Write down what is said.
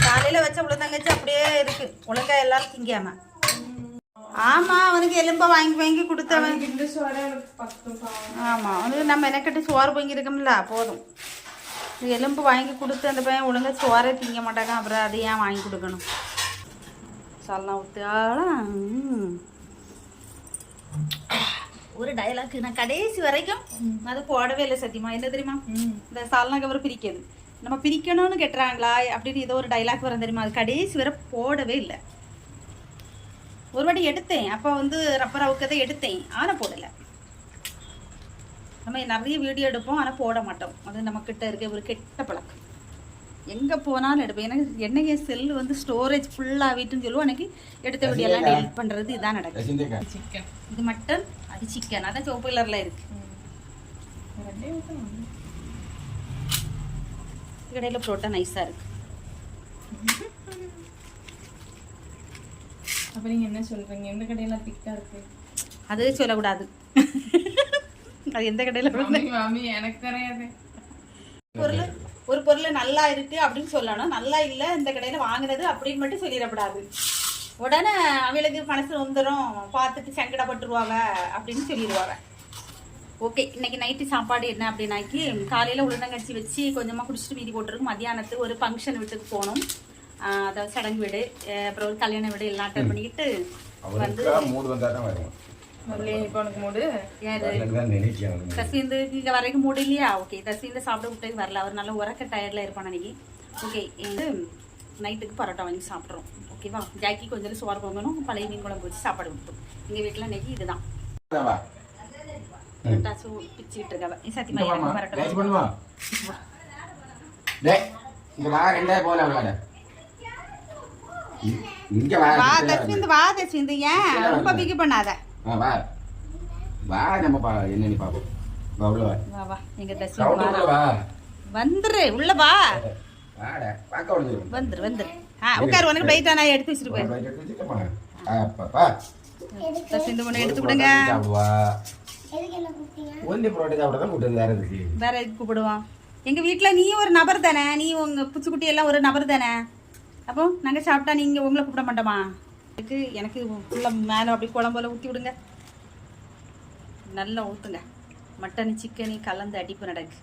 காலையில் வச்ச உளுந்தங்கச்சி அப்படியே இருக்கு, ஒழுங்கா எல்லாரும் திங்காம. ஆமாம், அவனுக்கு எலும்பை வாங்கி வாங்கி கொடுத்தவன். ஆமாம், அவனுக்கு நம்ம எனக்கிட்ட சோறு பொங்கி இருக்கோம்ல, போதும். எலும்பு வாங்கி கொடுத்து அந்த பையன் ஒழுங்கா சோறே திங்க மாட்டாங்க, அப்புறம் அதை ஏன் வாங்கி கொடுக்கணும்? சல்லாம் ஊற்றாலாம். ஒரு டைலாக் நான் கடைசி வரைக்கும் அது போடவே இல்லை சத்தியமா. என்ன தெரியுமா, இந்த சால்னாக்கு அப்புறம் பிரிக்கிறது நம்ம பிரிக்கணும்னு கேட்டுறாங்களா அப்படின்னு ஏதோ ஒரு டைலாக் வர தெரியுமா, அது கடைசி வரை போடவே இல்லை. ஒரு வாட்டி எடுத்தேன், அப்போ வந்து ரப்பர் அவுக்கதை எடுத்தேன், ஆனால் போடலை. நம்ம நிறைய வீடியோ எடுப்போம், ஆனால் போட மாட்டோம். அது நம்மக்கிட்ட இருக்க ஒரு கெட்ட பழக்கம். எங்கே போனாலும் எடுப்பேன். எனக்கு என்னைய செல்லு வந்து ஸ்டோரேஜ் ஃபுல்லாகிட்டுன்னு சொல்லுவோம். எனக்கு எடுத்த வீடியோலாம் டெலிட் பண்ணுறது இதான் நடக்கும். சிக்கன் இது மட்டன், அது சிக்கன், அதான் சிவப்பு கலரில் இருக்கு. கடையில் புரோட்டா நைஸாக இருக்கு. அப்போ நீங்கள் என்ன சொல்கிறீங்க, எந்த கடையில் திக்காக இருக்கு? அது சொல்லக்கூடாது. அது எந்த கடையில் எனக்கு தெரியாது. ஒரு பொருள் நல்லா இருக்கு அப்படின்னு சொல்லணும், நல்லா இல்லை இந்த கடையில் வாங்குறது அப்படின்னு மட்டும் சொல்லிடக்கூடாது. உடனே அவளுக்கு மனசு வந்துடும், பார்த்துட்டு சங்கடப்பட்டுருவாங்க அப்படின்னு சொல்லிடுவாங்க. ஓகே, இன்னைக்கு நைட்டு சாப்பாடு என்ன அப்படின்னாக்கி, காலையில் உளுந்தங்கச்சி வச்சு கொஞ்சமாக குடிச்சிட்டு மீதி போட்டுருக்கு. மத்தியானத்துக்கு ஒரு ஃபங்க்ஷன் வீட்டுக்கு போகணும், அதாவது சடங்கு வீடு, அப்புறம் ஒரு கல்யாண வீடு எல்லாம் அட்டன் பண்ணிக்கிட்டு வந்து தசீந்து இங்கே வரைக்கும் மூடு இல்லையா. ஓகே, தசீந்து சாப்பிட விட்டு வரல, அவர் நல்ல உறக்க டயர்டில் இருப்பான் அன்னைக்கு. ஓகே, இது நைட்டுக்கு பரோட்டா வாங்கி சாப்பிட்றோம். ஓகேவா, ஜாக்கி கொஞ்சம் சோறு பொங்கணும், பழைய மீன் குழம்பு வச்சு சாப்பாடு விட்டோம். எங்கள் வீட்டில் இன்னைக்கு இதுதான் பரோட்டா பிச்சுக்கிட்டு இருக்காவ. சத்தியமா பரோட்டா வா தஸ்விந்து, வா தஸ்விந்து, ஏன் ரொம்ப பிக்கு பண்ணாத. வந்துரு உள்ள வா, வந்துரு வந்துரு. உட்காரு, உனக்கு பிளைட் நான் எடுத்து வச்சிட்டு போய் தஸ்விந்து ஒன்று எடுத்து கொடுங்க. வேற எதுக்கு கூப்பிடுவோம்? எங்க வீட்டுல நீ ஒரு நபர் தானே, நீ உங்க பூச்சிக்குட்டி எல்லாம் ஒரு நபர் தானே. அப்போ நாங்க சாப்பிட்டா நீங்க உங்களை கூப்பிட மாட்டோமா? எனக்கு உள்ள மேலே அப்படி குழம்புல ஊற்றி விடுங்க, நல்லா ஊற்றுங்க. மட்டன் சிக்கனு கலந்து அடிப்பு நடக்கு.